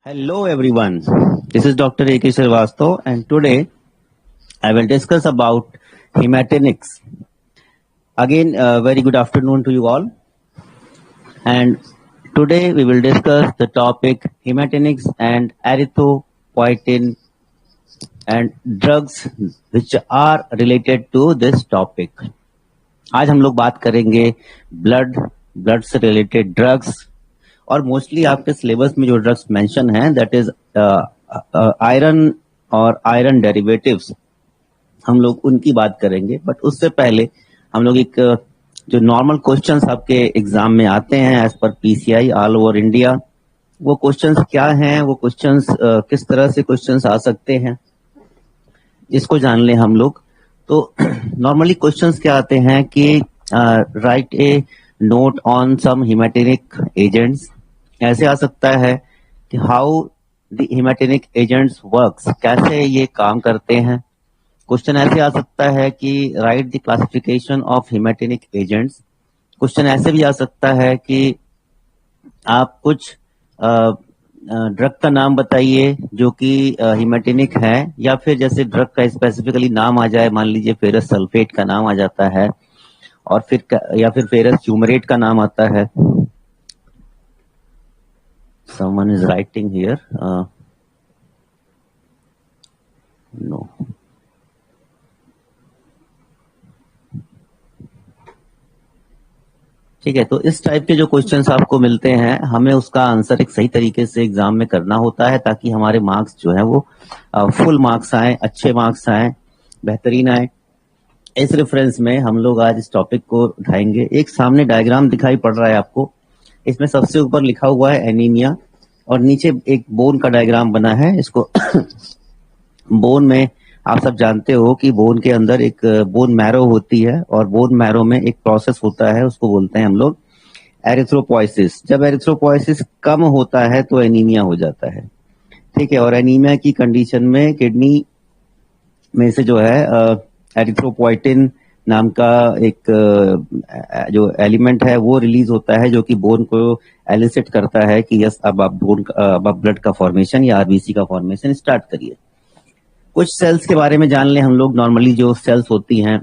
Hello everyone, this is Dr. A.K. Srivastava and today I will discuss about hematinics. Again, very good afternoon to you all, and today we will discuss the topic hematinics and erythropoietin and drugs which are related to this topic. आज हम लोग बात करेंगे blood से related drugs और mostly आपके syllabus में जो ड्रग्स मेंशन हैं दैट इज आयरन और आयरन डेरिवेटिव्स, हम लोग उनकी बात करेंगे। बट उससे पहले हम लोग एक जो नॉर्मल क्वेश्चंस आपके एग्जाम में आते हैं as per PCI all over India, वो क्वेश्चंस क्या हैं, वो क्वेश्चंस किस तरह से क्वेश्चंस आ सकते हैं, इसको जान लें हम लोग। तो नॉर्मली क्वेश्चंस क्या आते हैं कि write a note on some haematinic agents, ऐसे आ सकता है कि how the haematinic agents works, कैसे ये काम करते हैं। क्वेश्चन ऐसे आ सकता है कि write the classification of haematinic agents. Question ऐसे भी आ सकता है कि आप कुछ ड्रग का नाम बताइए जो कि हेमाटिनिक है, या फिर जैसे ड्रग का स्पेसिफिकली नाम आ जाए, मान लीजिए फेरस सल्फेट का नाम आ जाता है और फिर या फिर फेरस फ्यूमरेट का नाम आता है। someone is writing here, no, ठीक है। तो इस टाइप के जो क्वेश्चंस आपको मिलते हैं, हमें उसका आंसर एक सही तरीके से एग्जाम में करना होता है ताकि हमारे मार्क्स जो है वो फुल मार्क्स आए, अच्छे मार्क्स आए, बेहतरीन आए। इस रेफरेंस में हम लोग आज इस टॉपिक को उठाएंगे। एक सामने डायग्राम दिखाई पड़ रहा है आपको, इसमें सबसे ऊपर लिखा हुआ है एनीमिया और नीचे एक बोन का डायग्राम बना है। इसको बोन में आप सब जानते हो कि बोन के अंदर एक बोन मैरो होती है और बोन मैरो में एक प्रोसेस होता है, उसको बोलते हैं हम लोग एरिथ्रोपोइसिस। जब एरिथ्रोपोइसिस कम होता है तो एनीमिया हो जाता है, ठीक है। और एनीमिया की कंडीशन में किडनी में से जो है एरिथ्रोपोइटिन नाम का एक जो एलिमेंट है वो रिलीज होता है, जो कि बोन को एलिसिट करता है कि यस अब आप ब्लड का फॉर्मेशन या आरबीसी का फॉर्मेशन स्टार्ट करिए। कुछ सेल्स के बारे में जान लें हम लोग। नॉर्मली जो सेल्स होती हैं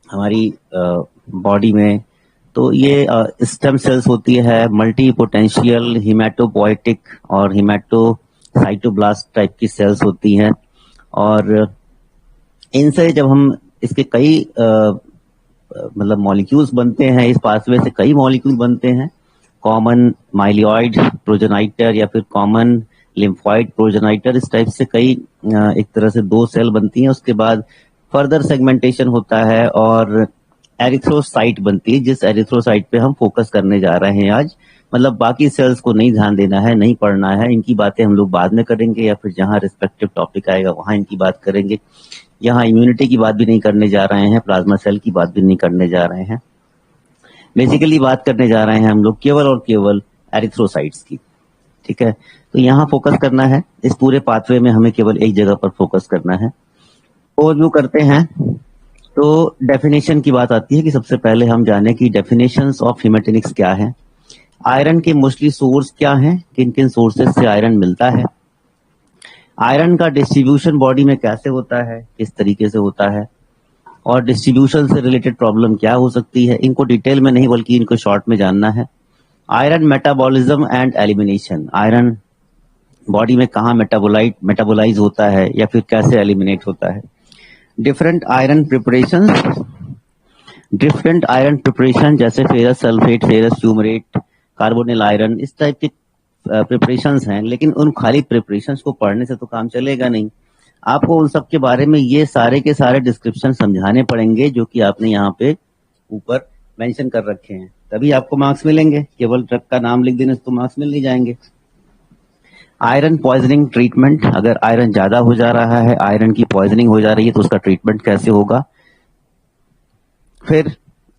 हमारी बॉडी में, तो ये स्टेम सेल्स होती है, मल्टी पोटेंशियल हिमेटोपोइटिक और हिमेटोसाइटोब्लास्ट टाइप की सेल्स होती हैं। और इनसे जब हम इसके कई मतलब मॉलिक्यूल्स बनते हैं, इस पाथवे से कई मॉलिक्यूल बनते हैं। कॉमन माइलियोइड प्रोजेनाइटर या फिर कॉमन लिम्फॉइड प्रोजेनाइटर, इस टाइप से कई एक तरह से दो सेल बनती हैं। उसके बाद फर्दर सेगमेंटेशन होता है और एरिथ्रोसाइट बनती है, जिस एरिथ्रोसाइट पे हम फोकस करने जा रहे हैं आज। मतलब बाकी सेल्स को नहीं ध्यान देना है, नहीं पढ़ना है, इनकी बातें हम लोग बाद में करेंगे या फिर जहां रिस्पेक्टिव टॉपिक आएगा वहां इनकी बात करेंगे। यहाँ इम्यूनिटी की बात भी नहीं करने जा रहे हैं, प्लाज्मा सेल की बात भी नहीं करने जा रहे हैं। बेसिकली बात करने जा रहे हैं हम लोग केवल और केवल एरिथ्रोसाइट्स की, ठीक है। तो यहाँ फोकस करना है, इस पूरे पाथवे में हमें केवल एक जगह पर फोकस करना है। ओवरव्यू करते हैं तो डेफिनेशन की बात आती है कि सबसे पहले हम जाने कि डेफिनेशंस ऑफ हेमाटिनिक्स क्या है, आयरन के मोस्टली सोर्स क्या हैं, किन किन सोर्सेज से आयरन मिलता है, आयरन का डिस्ट्रीब्यूशन बॉडी में कैसे होता है, किस तरीके से होता है, और डिस्ट्रीब्यूशन से रिलेटेड प्रॉब्लम क्या हो सकती है। इनको डिटेल में नहीं बल्कि इनको शॉर्ट में जानना है। Iron metabolism and elimination, iron body में कहाँ मेटाबोलाइज होता है या फिर कैसे एलिमिनेट होता है। डिफरेंट आयरन प्रिपरेशन जैसे ferrous sulphate, ferrous fumarate, carbonyl iron, इस टाइप के प्रिपरेशंस हैं। लेकिन उन खाली प्रिपरेशंस को पढ़ने से तो काम चलेगा नहीं, आपको उन सब के बारे में ये सारे के सारे डिस्क्रिप्शन समझाने पड़ेंगे जो कि आपने यहाँ पे ऊपर मेंशन कर रखे हैं, तभी आपको मार्क्स मिलेंगे। केवल ड्रग का नाम लिख देने से तो मार्क्स मिल नहीं जाएंगे। आयरन पॉइजनिंग ट्रीटमेंट, अगर आयरन ज्यादा हो जा रहा है, आयरन की पॉइजनिंग हो जा रही है तो उसका ट्रीटमेंट कैसे होगा। फिर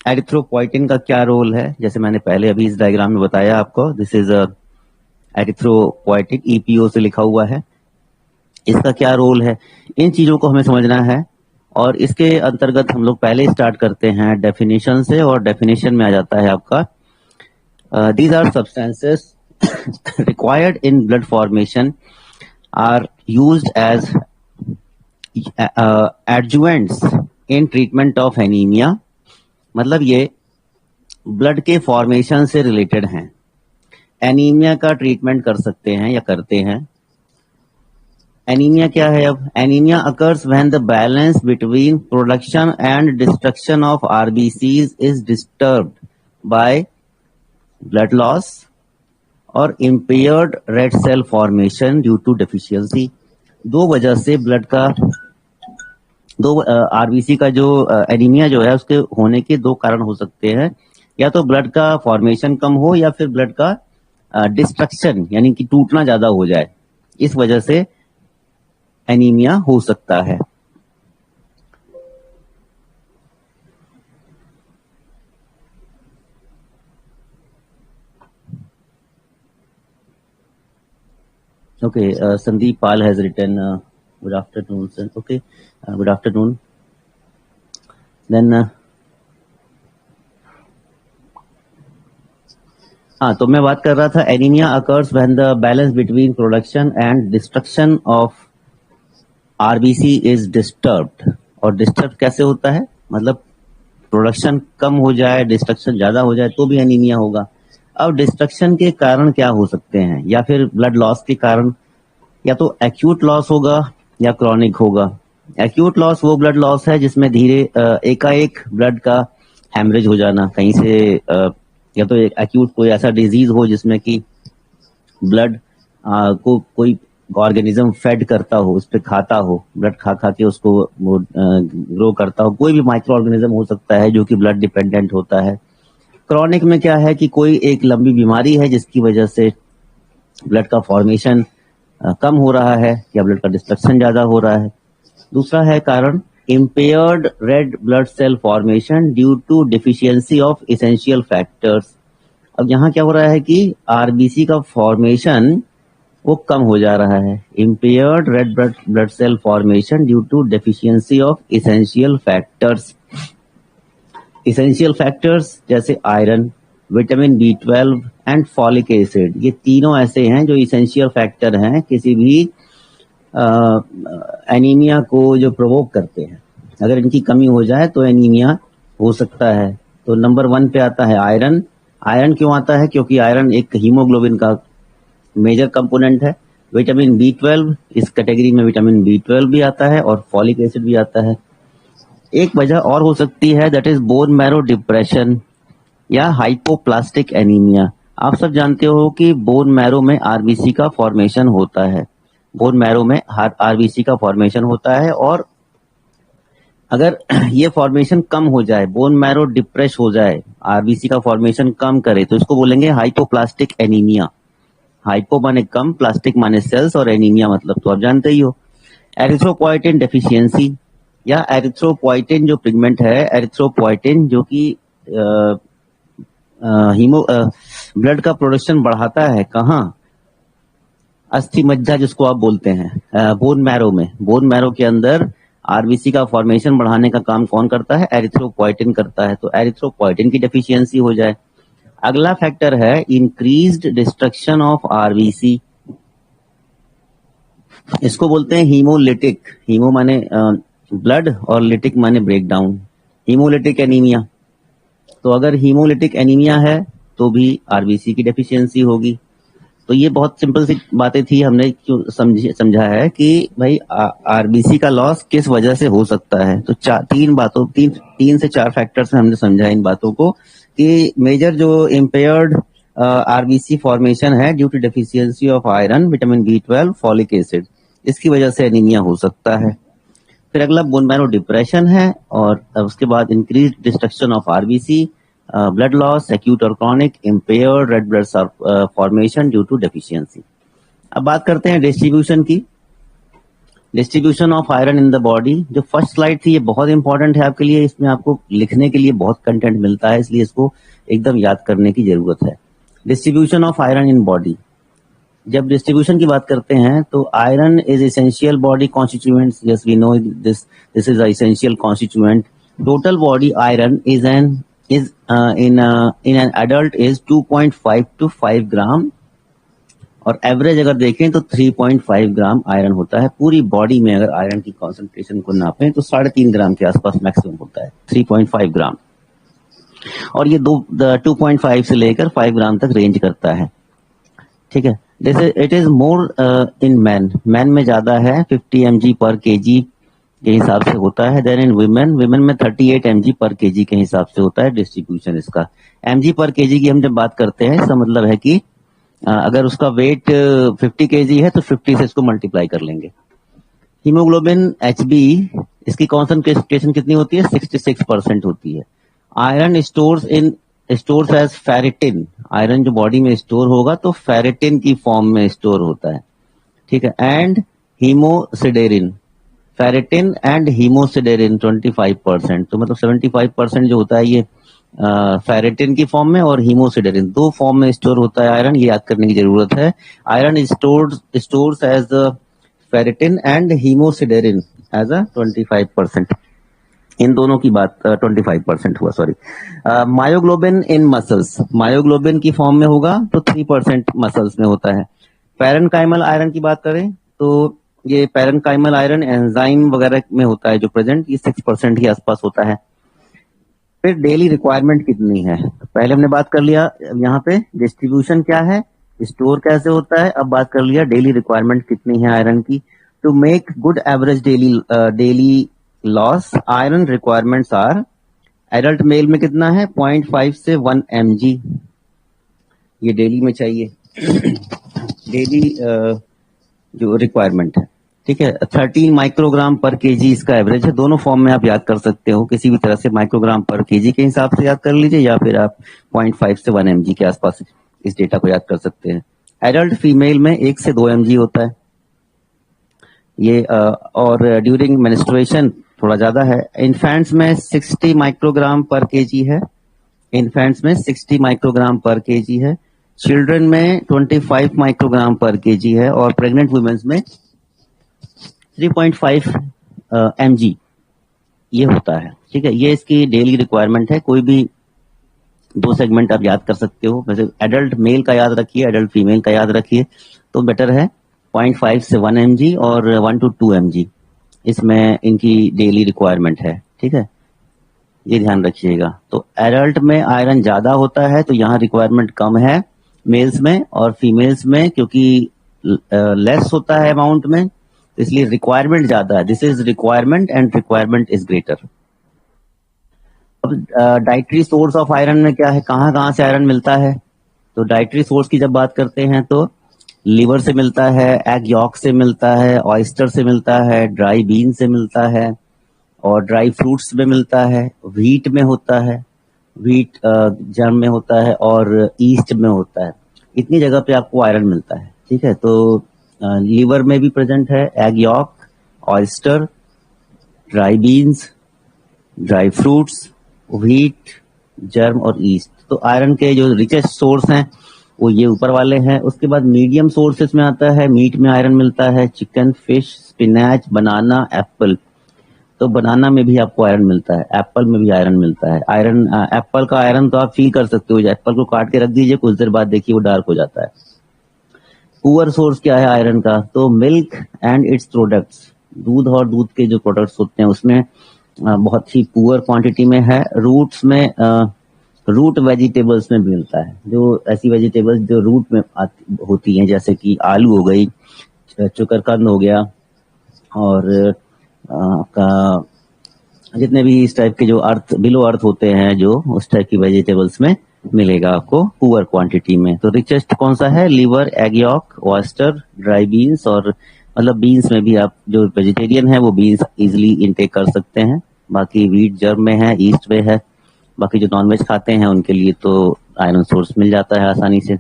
एरिथ्रोपोइटिन का क्या रोल है, जैसे मैंने पहले अभी इस डायग्राम में बताया आपको, दिस इज एरिथ्रोपोइटिक, ईपीओ से लिखा हुआ है, इसका क्या रोल है, इन चीजों को हमें समझना है। और इसके अंतर्गत हम लोग पहले स्टार्ट करते हैं डेफिनेशन से, और डेफिनेशन में आ जाता है आपका these are substances required in blood formation are used as adjuvants in treatment of anemia। मतलब ये ब्लड के फॉर्मेशन से रिलेटेड हैं, एनीमिया का ट्रीटमेंट कर सकते हैं या करते हैं। एनीमिया क्या है? अब anaemia occurs when the balance between production and destruction of RBCs is disturbed by blood loss और impaired red cell formation due to deficiency. दो वजह से ब्लड का आरबीसी का जो एनीमिया जो है उसके होने के दो कारण हो सकते हैं, या तो ब्लड का फॉर्मेशन कम हो या फिर ब्लड का डिस्ट्रक्शन यानी कि टूटना ज्यादा हो जाए, इस वजह से एनीमिया हो सकता है। Okay, Sandeep Pal has written, good afternoon, sir. Okay, good afternoon. Then, हाँ, तो मैं बात कर रहा था anaemia occurs when the balance between production and destruction of RBC is disturbed. और डिस्टर्ब कैसे होता है? मतलब प्रोडक्शन कम हो जाए, डिस्ट्रक्शन ज्यादा हो जाए तो भी एनीमिया होगा। अब डिस्ट्रक्शन के कारण क्या हो सकते हैं, या फिर ब्लड लॉस के कारण, या तो एक्यूट लॉस होगा या क्रॉनिक होगा। एक्यूट लॉस वो ब्लड लॉस है जिसमें धीरे एकाएक ब्लड का हैमरेज हो जाना कहीं से, या तो एक्यूट कोई ऐसा डिजीज हो जिसमें कि ब्लड को कोई ऑर्गेनिज्म फेड करता हो, उस पर खाता हो, ब्लड खा खा के उसको ग्रो करता हो। कोई भी माइक्रो ऑर्गेनिज्म हो सकता है जो कि ब्लड डिपेंडेंट होता है। क्रॉनिक में क्या है कि कोई एक लंबी बीमारी है जिसकी वजह से ब्लड का फॉर्मेशन कम हो रहा है या ब्लड का डिस्ट्रक्शन ज्यादा हो रहा है। दूसरा है कारण impaired red blood cell formation due to deficiency of essential factors। अब यहाँ क्या हो रहा है कि आरबीसी का फॉर्मेशन वो कम हो जा रहा है। impaired red blood cell formation due to deficiency of essential factors। essential factors जैसे iron, vitamin B12 and folic acid, ये तीनों ऐसे हैं जो इसेंशियल फैक्टर हैं किसी भी एनीमिया को जो प्रोवोक करते हैं। अगर इनकी कमी हो जाए तो एनीमिया हो सकता है। तो नंबर 1 पे आता है आयरन। आयरन क्यों आता है? क्योंकि आयरन एक हीमोग्लोबिन का मेजर कंपोनेंट है। विटामिन B12, इस कैटेगरी में विटामिन B12 भी आता है और फॉलिक एसिड भी आता है। एक वजह और हो सकती है, that is bone marrow depression या हाइपोप्लास्टिक एनीमिया। आप सब जानते हो कि बोन मैरो में आरबीसी का फॉर्मेशन होता है। बोन मैरो में आरबीसी का फॉर्मेशन होता है, और अगर ये फॉर्मेशन कम हो जाए, बोन मैरो डिप्रेस हो जाए, आरबीसी का फॉर्मेशन कम करे, तो इसको बोलेंगे हाइपोप्लास्टिक एनीमिया। हाइपो माने कम, प्लास्टिक माने सेल्स, और एनीमिया मतलब तो आप जानते ही हो। एरिथ्रोपोइटिन डेफिशिएंसी या एरिथ्रोपोइटिन जो पिगमेंट है, एरिथ्रोपोइटिन जो कि ब्लड का प्रोडक्शन बढ़ाता है, कहाँ? अस्थि मज्जा जिसको आप बोलते हैं, बोन मैरो में। बोन मैरो के अंदर आरबीसी का फॉर्मेशन बढ़ाने का काम कौन करता है? एरिथ्रोपोइटिन करता है। तो एरिथ्रोपोइटिन की डेफिशिएंसी हो जाए। अगला फैक्टर है इंक्रीज्ड डिस्ट्रक्शन ऑफ आरबीसी, इसको बोलते हैं हीमोलिटिक। हीमो माने ब्लड और लिटिक माने ब्रेकडाउन, हीमोलिटिक एनीमिया। तो अगर हीमोलिटिक एनीमिया है तो भी आरबीसी की डेफिशिएंसी होगी। तो ये बहुत सिंपल सी बातें थी, हमने क्यों समझा है कि भाई आरबीसी का लॉस किस वजह से हो सकता है। तो तीन से चार फैक्टर से हमने समझा इन बातों को कि मेजर जो इम्पेयर्ड आरबीसी फॉर्मेशन है due to deficiency of iron, vitamin B12, folic acid, इसकी वजह से एनीमिया हो सकता है। फिर अगला बोन मैरो डिप्रेशन है, और उसके बाद increase destruction of RBC, blood loss, acute और chronic, impaired red blood formation due to deficiency. अब बात करते हैं डिस्ट्रीब्यूशन की। Distribution of iron in the body, जो फर्स्ट स्लाइड थी ये बहुत इंपॉर्टेंट है आपके लिए, इसमें आपको लिखने के लिए बहुत कंटेंट मिलता है, इसलिए इसको एकदम याद करने की जरूरत है। Distribution of iron in body, जब डिस्ट्रीब्यूशन की बात करते हैं तो iron is essential body constituent, yes we know this is essential constituent. Total body iron in an adult is 2.5 to 5 gram और एवरेज अगर देखें तो 3.5 ग्राम आयरन होता है पूरी बॉडी में। अगर आयरन की कॉन्सेंट्रेशन को नापें तो 3.5 ग्राम के आसपास मैक्सिमम होता है, 3.5 ग्राम। और ये 2.5 से लेकर 5 ग्राम तक रेंज करता है, ठीक है। जैसे it is more in man, man में ज्यादा है 50 mg पर केजी के हिसाब से होता है, देन इन विमेन, विमेन में 38 mg पर केजी के हिसाब से होता है डिस्ट्रीब्यूशन इसका। mg पर केजी की हम जब बात करते हैं इसका मतलब है कि अगर उसका वेट 50 केजी है तो 50 से इसको मल्टीप्लाई कर लेंगे। हीमोग्लोबिन HB इसकी कॉन्सेंट्रेशन कितनी होती है, 66% होती है। Iron stores as ferritin, iron जो बॉडी में स्टोर होगा तो फेरिटिन की फॉर्म में स्टोर होता है, ठीक है। एंड हीमोसिडेरिन, फेरिटिन एंड हीमोसिडेरिन 25%, तो मतलब 75% जो होता है ये फेरिटिन की फॉर्म में और हीमोसिडेरिन, दो फॉर्म में स्टोर होता है आयरन, ये याद करने की जरूरत है। Iron stores as ferritin and haemosiderin as 25%, इन दोनों की बात 25% हुआ, sorry. Myoglobin in muscles, myoglobin की फॉर्म में होगा तो 3% मसल्स में होता है। पैरेनकाइमल आयरन की बात करें तो ये पैरेनकाइमल आयरन एंजाइम वगैरह में होता है जो प्रेजेंट, ये 6% के आसपास होता है। फिर डेली रिक्वायरमेंट कितनी है, पहले हमने बात कर लिया यहाँ पे डिस्ट्रीब्यूशन क्या है, स्टोर कैसे होता है, अब बात कर लिया डेली रिक्वायरमेंट कितनी है आयरन की। To make good average daily loss iron requirements are, adult male में कितना है 0.5 से 1 mg, ये डेली में चाहिए डेली जो रिक्वायरमेंट है, ठीक है। 13 माइक्रोग्राम पर केजी इसका एवरेज है, दोनों फॉर्म में आप याद कर सकते हो, किसी भी तरह से माइक्रोग्राम पर केजी के हिसाब से याद कर लीजिए या फिर आप 0.5 से 1 mg के आसपास इस डेटा को याद कर सकते हैं। एडल्ट फीमेल में 1 से 2 mg होता है ये, और ड्यूरिंग मेंस्ट्रुएशन थोड़ा ज्यादा है। इन्फेंट्स में 60 माइक्रोग्राम पर केजी है, इन्फेंट्स में 60 माइक्रोग्राम पर केजी है। चिल्ड्रन में 25 माइक्रोग्राम पर केजी है और प्रेग्नेंट वुमेन्स में 3.5 mg ये होता है, ठीक है। ये इसकी डेली रिक्वायरमेंट है, कोई भी दो सेगमेंट आप याद कर सकते हो, वैसे एडल्ट मेल का याद रखिए, एडल्ट फीमेल का याद रखिए तो बेटर है। 0.5 से 1 mg और 1 to 2 mg इसमें इनकी डेली रिक्वायरमेंट है, ठीक है, ये ध्यान रखिएगा। तो एडल्ट में आयरन ज्यादा होता है तो यहाँ रिक्वायरमेंट कम है मेल्स में, और फीमेल्स में क्योंकि लेस होता है अमाउंट में इसलिए रिक्वायरमेंट ज्यादा है। This is requirement and requirement is greater. अब डाइटरी सोर्स ऑफ आयरन में क्या है, कहाँ कहाँ से आयरन मिलता है, तो डाइटरी सोर्स की जब बात करते हैं तो लीवर से मिलता है, एग यॉक से मिलता है, ऑयस्टर से मिलता है, ड्राई बीन से मिलता है और ड्राई फ्रूट्स में मिलता है, व्हीट में होता है, व्हीट जर्म में होता है और ईस्ट में होता है। इतनी जगह पे आपको आयरन मिलता है, ठीक है। तो लीवर में भी प्रेजेंट है, egg yolk, oyster, dry beans, dry fruits, wheat, germ और ईस्ट। तो आयरन के जो रिचेस्ट सोर्स हैं वो ये ऊपर वाले हैं। उसके बाद मीडियम सोर्सेस में आता है, मीट में आयरन मिलता है, चिकन, फिश, स्पिनच, बनाना, एप्पल। तो बनाना में भी आपको आयरन मिलता है, एप्पल में भी आयरन मिलता है। आयरन एप्पल का आयरन तो आप फील कर सकते हो, एप्पल को काट के रख दीजिए, कुछ देर बाद देखिए वो डार्क हो जाता है। पुअर सोर्स क्या है आयरन का, तो मिल्क एंड इट्स प्रोडक्ट्स, दूध और दूध के जो प्रोडक्ट्स होते हैं उसमें बहुत ही पुअर क्वांटिटी में है। रूट्स में रूट वेजिटेबल्स में भी मिलता है, जो ऐसी वेजिटेबल्स जो रूट में होती हैं, जैसे कि आलू हो गई, चुकरकंद हो गया और आपका जितने भी इस टाइप के जो अर्थ बिलो अर्थ होते हैं, जो उस टाइप की वेजिटेबल्स में मिलेगा आपको पुअर क्वांटिटी में। तो रिचेस्ट कौन सा है, liver, egg yolk, oyster, dry beans, और मतलब बीन्स में भी आप जो वेजिटेरियन है वो बीन्स इजिली इनटेक कर सकते हैं। बाकी व्हीट जर्म में है, ईस्ट में है। बाकी जो नॉनवेज खाते हैं उनके लिए तो आयरन सोर्स मिल जाता है आसानी से।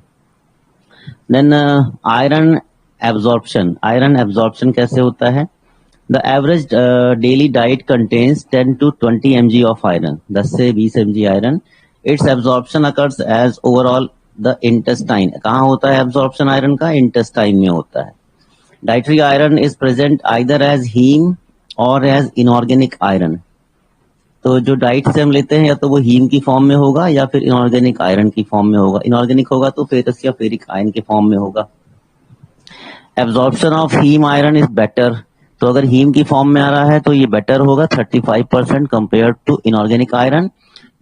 Then iron absorption, iron absorption कैसे होता है, the average daily diet contains 10 to 20 mg of iron, 10 से 20 mg आयरन। Its absorption occurs as overall the intestine, कहाँ होता है एब्जॉर्प्शन आयरन का, इंटेस्टाइन में होता है। Dietary iron is present either as heme और एज इनऑर्गेनिक आयरन। तो जो डाइट से हम लेते हैं या तो वो हीम की फॉर्म में होगा या फिर इनऑर्गेनिक आयरन की फॉर्म में होगा। इनऑर्गेनिक होगा तो फेरस या फेरिक आयरन के फॉर्म में होगा। Absorption of heme iron is better, तो अगर हीम की फॉर्म में आ रहा है तो ये बेटर होगा 35% compare to inorganic iron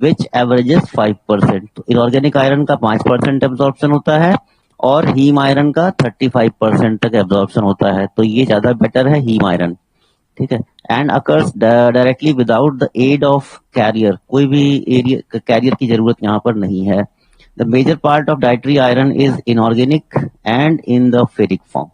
which averages 5%। तो इनऑर्गेनिक आयरन का 5% एब्जॉर्प्शन होता है और हीम आयरन का 35% तक एब्जॉर्प्शन होता है, तो ये ज्यादा बेटर है हीम आयरन। ठीक है। And occurs directly without the aid of carrier, कोई भी एरिया कैरियर की जरूरत यहाँ पर नहीं है। The major part of dietary iron is inorganic and in the ferric form.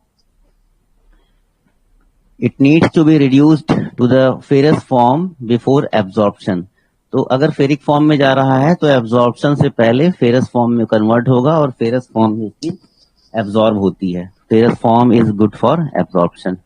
It needs to be reduced to the ferrous form before absorption. तो अगर फेरिक फॉर्म में जा रहा है तो एब्जॉर्प्शन से पहले फेरस फॉर्म में कन्वर्ट होगा और फेरस फॉर्म ही एब्जॉर्ब होती है। Ferrous form is good for absorption.